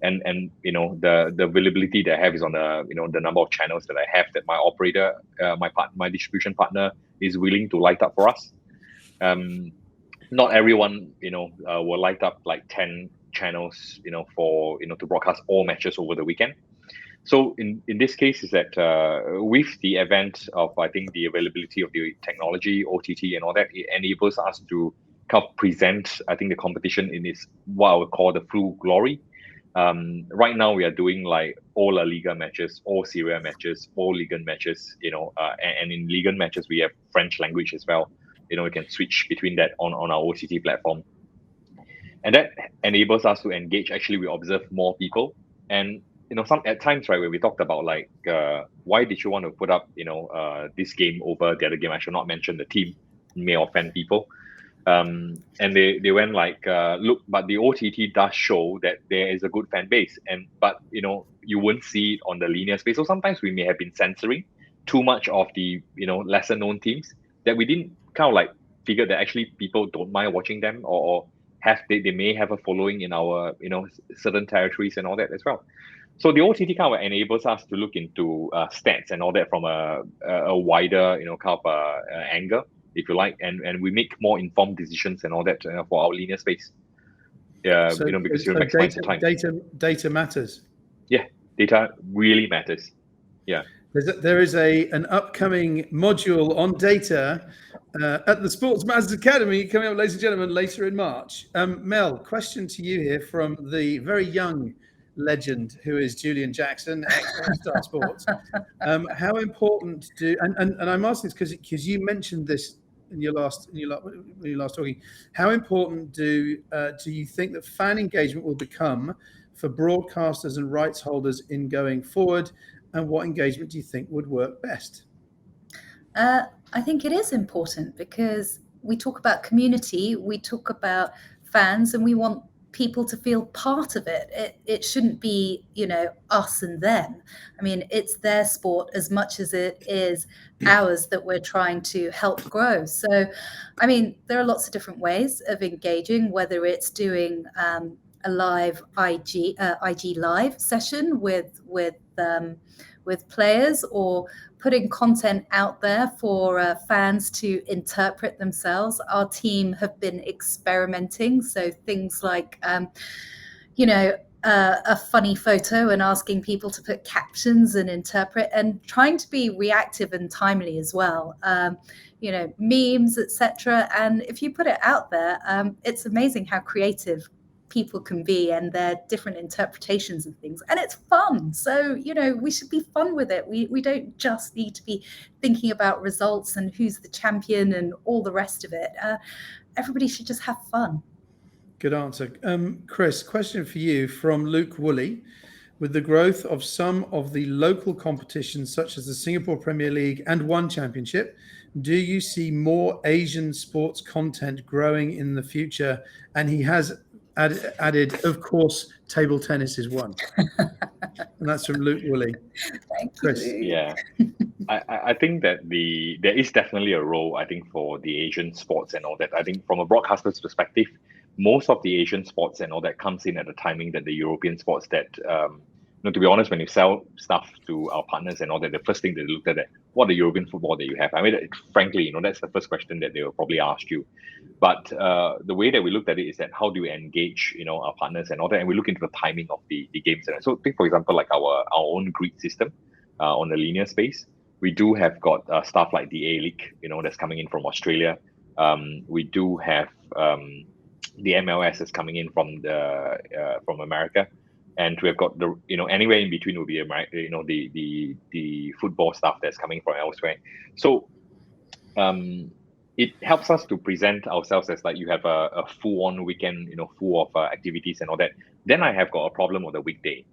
and the availability that I have is on the number of channels that I have that my operator, my distribution partner is willing to light up for us. Not everyone will light up like 10 channels for to broadcast all matches over the weekend. So in this case is that with the advent of, I think, the availability of the technology, OTT and all that, it enables us to kind of present, I think, the competition in its what I would call the full glory. Right now we are doing like all La Liga matches, all Serie A matches, all Ligue 1 matches, and in Ligue 1 matches we have French language as well. We can switch between that on our OTT platform. And that enables us to engage. Actually, we observe more people. And some at times, right, where we talked about like why did you want to put up this game over the other game? I should not mention the team, may offend people. And they went like, look, but the OTT does show that there is a good fan base, but you won't see it on the linear space. So sometimes we may have been censoring too much of the lesser known teams that we didn't kind of like figure that actually people don't mind watching them, or they may have a following in our certain territories and all that as well. So the OTT kind of enables us to look into stats and all that from a wider kind of angle, if you like, and we make more informed decisions and all that for our linear space. Because you maximize the time. Data matters. Yeah, data really matters. Yeah. There is an upcoming module on data at the Sports Masters Academy coming up, ladies and gentlemen, later in March. Mel, question to you here from the very young legend who is Julian Jackson at Star Sports. How important and I'm asking this because you mentioned this when you last talking. How important do you think that fan engagement will become for broadcasters and rights holders in going forward? And what engagement do you think would work best? I think it is important because we talk about community, we talk about fans, and we want people to feel part of it. It shouldn't be, us and them. I mean, it's their sport as much as it is ours that we're trying to help grow. So, I mean, there are lots of different ways of engaging, whether it's doing a live IG live session with players, or putting content out there for fans to interpret themselves. Our team have been experimenting, so things like a funny photo and asking people to put captions and interpret, and trying to be reactive and timely as well. Memes, etc. And if you put it out there, it's amazing how creative people can be and their different interpretations of things, and it's fun. So we should be fun with it. We don't just need to be thinking about results and who's the champion and all the rest of it. Everybody should just have fun. Good answer. Chris, question for you from Luke Woolley. With the growth of some of the local competitions such as the Singapore Premier League and One Championship, do you see more Asian sports content growing in the future? And he has added, of course, table tennis is one. And that's from Luke Woolley. Thank Chris. you. Yeah, I think that there is definitely a role, I think, for the Asian sports and all that. I think from a broadcaster's perspective, most of the Asian sports and all that comes in at the timing that the European sports that, to be honest, when you sell stuff to our partners and all that, the first thing they look at is what the European football that you have. I mean, frankly, that's the first question that they will probably ask you. But the way that we looked at it is that how do we engage, our partners and all that, and we look into the timing of the games. And so, take for example, like our own grid system on the linear space. We do have got stuff like the A-League, that's coming in from Australia. We do have the MLS is coming in from America, and we've got the anywhere in between will be America, the football stuff that's coming from elsewhere. So it helps us to present ourselves as like you have a full-on weekend, full of activities and all that. Then I have got a problem with the weekday.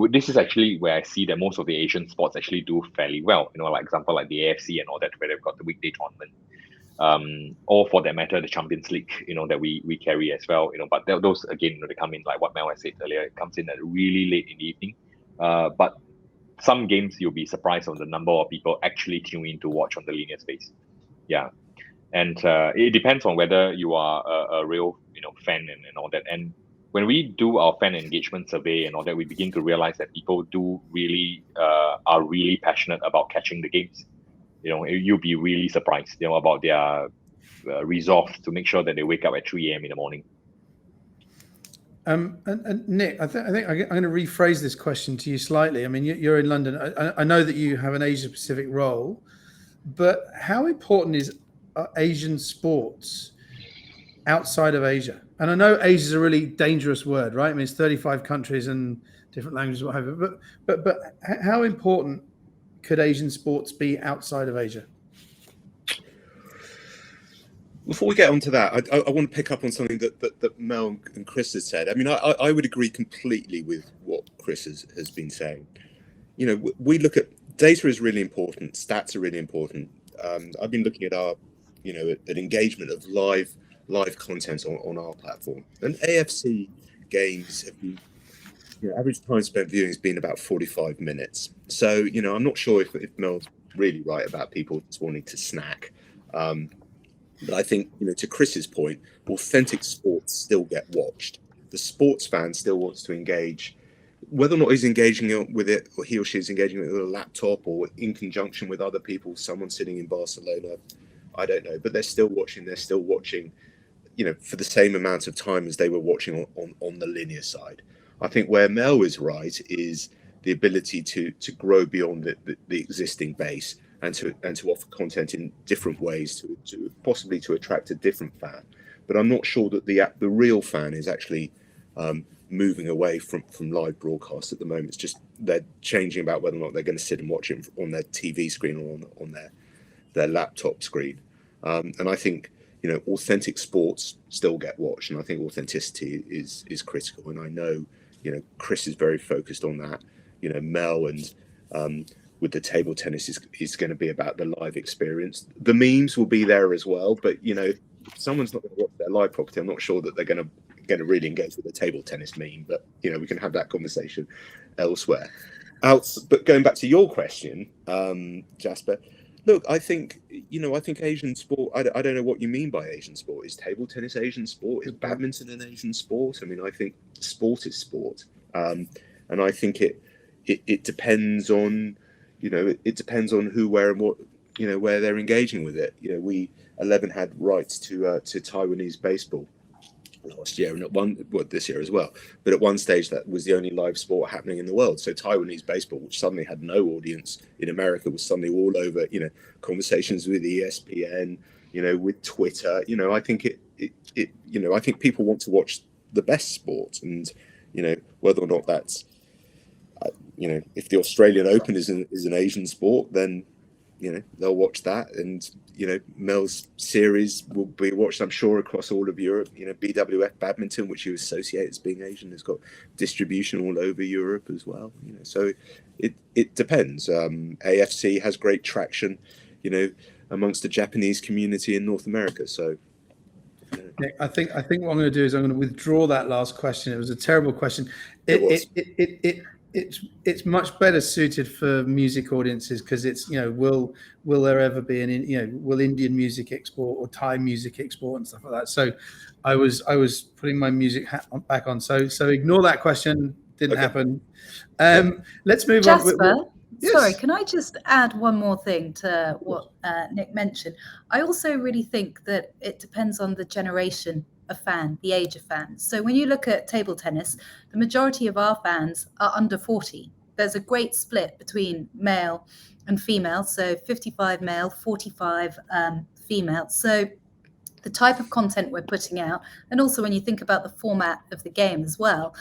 This is actually where I see that most of the Asian sports actually do fairly well. Like example like the AFC and all that, where they've got the weekday tournament. Or for that matter, the Champions League, that we carry as well, but those again, they come in like what Mel has said earlier, it comes in at really late in the evening. But some games you'll be surprised on the number of people actually tune in to watch on the linear space. Yeah, and it depends on whether you are a real, fan and all that. And when we do our fan engagement survey and all that, we begin to realize that people do really are really passionate about catching the games. You'll be really surprised, about their resolve to make sure that they wake up at 3 a.m. in the morning. And Nick, I think I'm going to rephrase this question to you slightly. I mean, you're in London. I know that you have an Asia Pacific role, but how important is Asian sports outside of Asia? And I know Asia is a really dangerous word, right? I mean, it's 35 countries and different languages, what have you. But how important could Asian sports be outside of Asia? Before we get onto that, I want to pick up on something that Mel and Chris has said. I mean, I would agree completely with what Chris has been saying. We look at data is really important. Stats are really important. I've been looking at our, at engagement of live content on our platform. And AFC games have been, average time spent viewing has been about 45 minutes. So, I'm not sure if Mel's really right about people just wanting to snack. But I think, to Chris's point, authentic sports still get watched. The sports fan still wants to engage, whether or not he's engaging with it, or he or she is engaging with it with a laptop or in conjunction with other people, someone sitting in Barcelona, I don't know. But they're still watching, for the same amount of time as they were watching on the linear side. I think where Mel is right is the ability to grow beyond the existing base and to offer content in different ways to possibly to attract a different fan. But I'm not sure that the real fan is actually moving away from live broadcast at the moment. It's just they're changing about whether or not they're going to sit and watch it on their TV screen or on their laptop screen. And I think authentic sports still get watched, and I think authenticity is critical. And I know Chris is very focused on that. Mel and with the table tennis is going to be about the live experience. The memes will be there as well, but if someone's not going to watch their live property, I'm not sure that they're going to going to really engage with the table tennis meme, but we can have that conversation elsewhere. But going back to your question, Jasper, look, I think Asian sport. I don't know what you mean by Asian sport. Is table tennis Asian sport? Is badminton an Asian sport? I mean, I think sport is sport, and I think it depends on, it depends on who, where, and what, where they're engaging with it. We 11 had rights to Taiwanese baseball last year, and this year as well. But at one stage, that was the only live sport happening in the world. So Taiwanese baseball, which suddenly had no audience in America, was suddenly all over. Conversations with ESPN, with Twitter. I think I think people want to watch the best sport, and whether or not that's if the Australian Open is an Asian sport, then they'll watch that, and Mel's series will be watched, I'm sure, across all of Europe. BWF badminton, which you associate as being Asian, has got distribution all over Europe as well. So it depends. AFC has great traction, amongst the Japanese community in North America. So Nick, I think what I'm going to do is I'm going to withdraw that last question. It was a terrible question. It's much better suited for music audiences, because it's will there ever be will Indian music export or Thai music export and stuff like that. So I was putting my music hat back on. So ignore that question. Didn't happen. Let's move on. Jasper, yes. Sorry, can I just add one more thing to what Nick mentioned? I also really think that it depends on the generation of fan, the age of fans. So when you look at table tennis, the majority of our fans are under 40. There's a great split between male and female, so 55 male, 45 female. So the type of content we're putting out, and also when you think about the format of the game as well,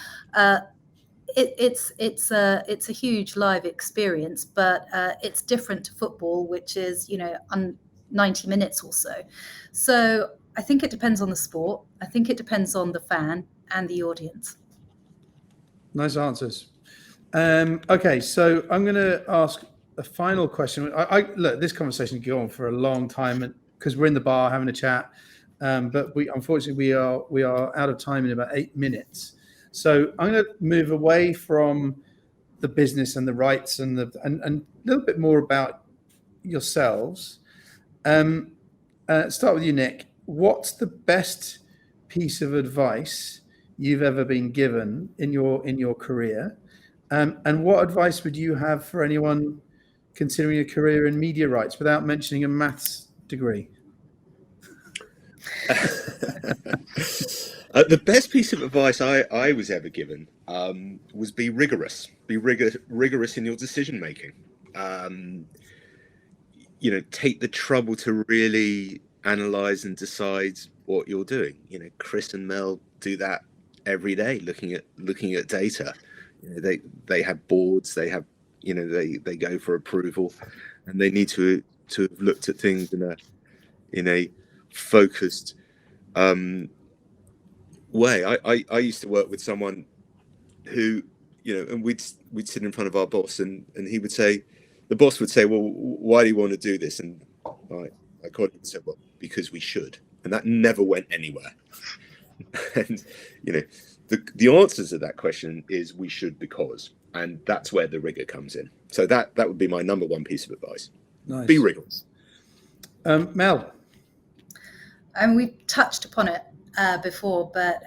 it's a huge live experience, but it's different to football, which is 90 minutes or so. So I think it depends on the sport. I think it depends on the fan and the audience. Nice answers. Okay, so I'm going to ask a final question. I look, this conversation can go on for a long time because we're in the bar having a chat, but unfortunately we are out of time in about 8 minutes. So I'm going to move away from the business and the rights and a little bit more about yourselves. Start with you, Nick. What's the best piece of advice you've ever been given in your career, and what advice would you have for anyone considering a career in media rights without mentioning a maths degree? The best piece of advice I was ever given was be rigorous. Be rigorous in your decision making. Take the trouble to really analyze and decide what you're doing. Chris and Mel do that every day, looking at data. They have boards. They have they go for approval, and they need to have looked at things in a focused way. I used to work with someone who and we'd sit in front of our boss, and he would say, the boss would say, well, why do you want to do this? And I called him and said, well, because we should. And that never went anywhere. And the answer to that question is we should because, and that's where the rigor comes in. So that would be my number one piece of advice. Nice. Be rigorous. Mel. And we've touched upon it before, but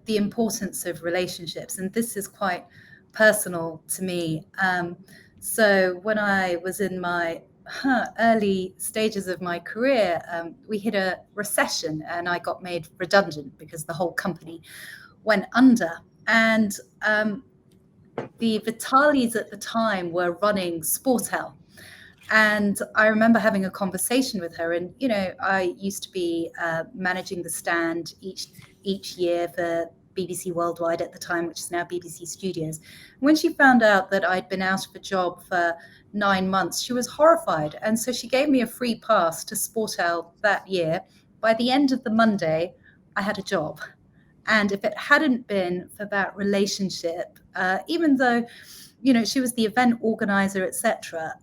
the importance of relationships, and this is quite personal to me. So when I was in my early stages of my career, we hit a recession and I got made redundant because the whole company went under. And the Vitalis at the time were running Sportel. And I remember having a conversation with her, and I used to be managing the stand each year for BBC Worldwide at the time, which is now BBC Studios. When she found out that I'd been out of a job for 9 months, she was horrified, and so she gave me a free pass to Sportel that year. By the end of the Monday, I had a job, and if it hadn't been for that relationship, even though she was the event organizer, etc.,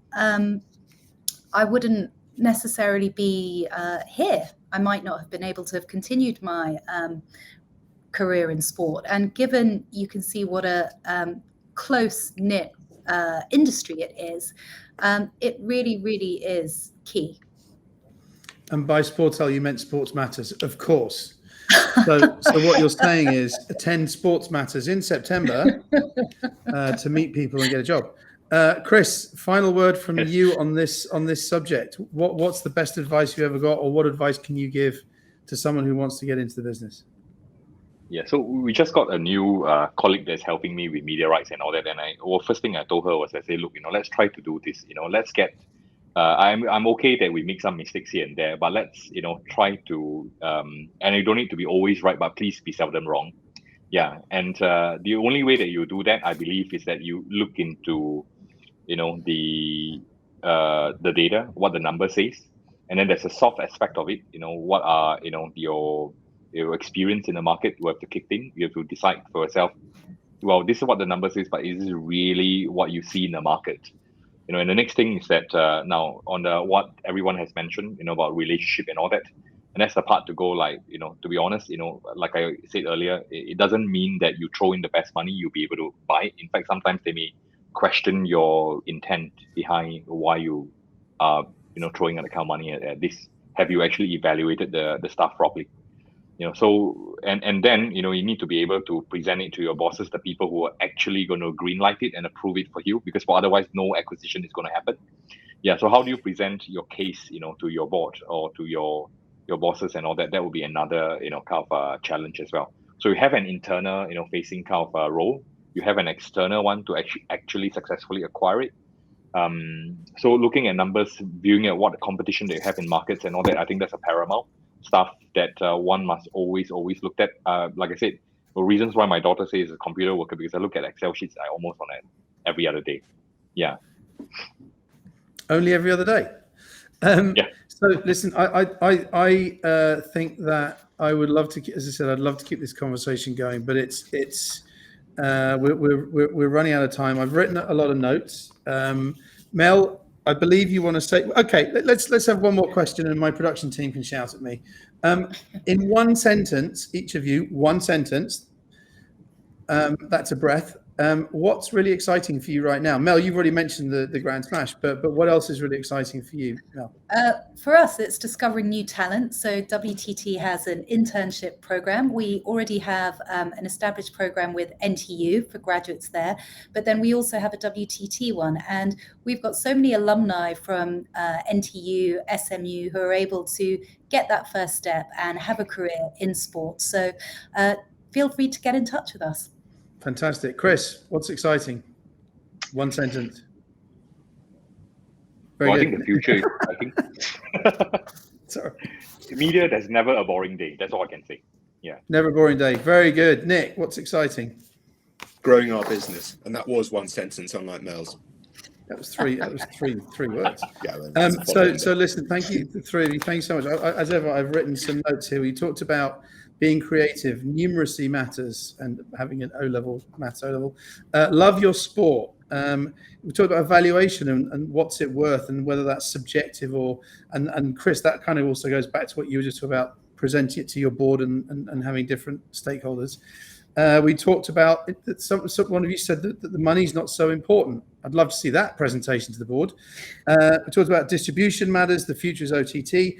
I wouldn't necessarily be here. I might not have been able to have continued my career in sport. And given you can see what a close-knit industry it is, it really, really is key. And by Sportel, you meant Sports Matters, of course. So what you're saying is attend Sports Matters in September to meet people and get a job. Chris, final word from you on this subject. What's the best advice you ever got, or what advice can you give to someone who wants to get into the business? Yeah, so we just got a new colleague that's helping me with media rights and all that. And first thing I told her was, I say, look, let's try to do this. Let's get. I'm okay that we make some mistakes here and there, but let's try to. And you don't need to be always right, but please be seldom wrong. Yeah, and the only way that you do that, I believe, is that you look into, the data, what the number says, and then there's a soft aspect of it. What are your experience in the market. You have to kick in. You have to decide for yourself. Well, this is what the number says, but is this really what you see in the market? And the next thing is that now on what everyone has mentioned, about relationship and all that, and that's the part to go. Like, to be honest, like I said earlier, it doesn't mean that you throw in the best money you'll be able to buy. In fact, sometimes they may question your intent behind why you are, throwing an account money at this. Have you actually evaluated the stuff properly? So and then you need to be able to present it to your bosses, the people who are actually going to greenlight it and approve it for you, because otherwise no acquisition is going to happen. Yeah. So how do you present your case, to your board or to your bosses and all that? That would be another kind of challenge as well. So you have an internal facing kind of role. You have an external one to actually successfully acquire it. So looking at numbers, viewing at what competition they have in markets and all that, I think that's a paramount stuff that one must always look at. Like I said, the reasons why my daughter says a computer worker, because I look at Excel sheets almost on it every other day. Yeah. Only every other day. Yeah. So listen, I think that I would love to, as I said, I'd love to keep this conversation going, but we're running out of time. I've written a lot of notes. Mel, I believe you want to say, okay, let's have one more question and my production team can shout at me. In one sentence, each of you, one sentence, that's a breath. What's really exciting for you right now? Mel, you've already mentioned the Grand Smash, but what else is really exciting for you, Mel? For us, it's discovering new talent. So WTT has an internship program. We already have an established program with NTU for graduates there, but then we also have a WTT one. And we've got so many alumni from NTU, SMU, who are able to get that first step and have a career in sports. So feel free to get in touch with us. Fantastic. Chris, what's exciting? One sentence. I think the future, I think. Sorry. Media, there's never a boring day. That's all I can say. Yeah. Never a boring day. Very good. Nick, what's exciting? Growing our business. And that was one sentence, unlike Mel's. That was three words. Yeah, so listen, thank you, the three of you. Thanks so much. As ever, I've written some notes here. We talked about being creative, numeracy matters, and having an maths O-level. Love your sport. We talked about evaluation and what's it worth and whether that's subjective and Chris, that kind of also goes back to what you were just talking about, presenting it to your board and having different stakeholders. We talked about that one of you said that the money's not so important. I'd love to see that presentation to the board. We talked about distribution matters, the future is OTT,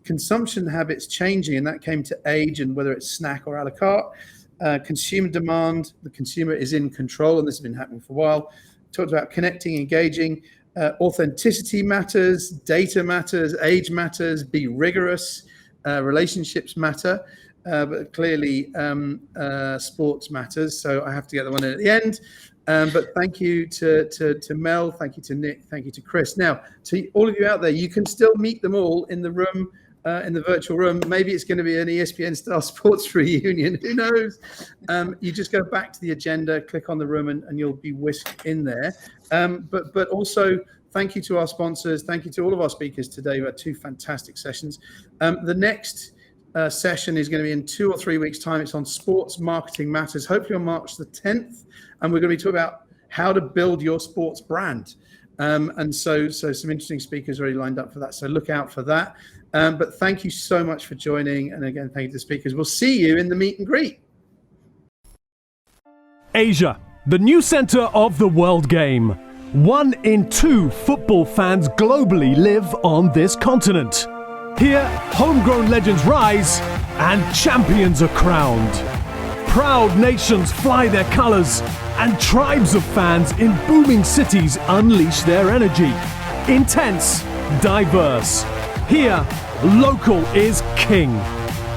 consumption habits changing, and that came to age and whether it's snack or a la carte. Consumer demand, the consumer is in control, and this has been happening for a while. We talked about connecting, engaging, authenticity matters, data matters, age matters, be rigorous, relationships matter. But clearly sports matters, so I have to get the one in at the end. But thank you to Mel, thank you to Nick, thank you to Chris. Now, to all of you out there, you can still meet them all in the room, in the virtual room. Maybe it's going to be an ESPN-style sports reunion, who knows? You just go back to the agenda, click on the room, and you'll be whisked in there. But also, thank you to our sponsors. Thank you to all of our speakers today. We had two fantastic sessions. The next session is going to be in 2 or 3 weeks' time. It's on sports marketing matters, hopefully on March the 10th. And we're going to be talking about how to build your sports brand. And so some interesting speakers already lined up for that. So look out for that. But thank you so much for joining. And again, thank you to the speakers. We'll see you in the meet and greet. Asia, the new center of the world game. 1 in 2 football fans globally live on this continent. Here, homegrown legends rise and champions are crowned. Proud nations fly their colors, and tribes of fans in booming cities unleash their energy. Intense, diverse. Here, local is king.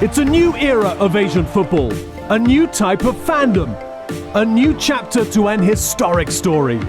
It's a new era of Asian football, a new type of fandom, a new chapter to an historic story.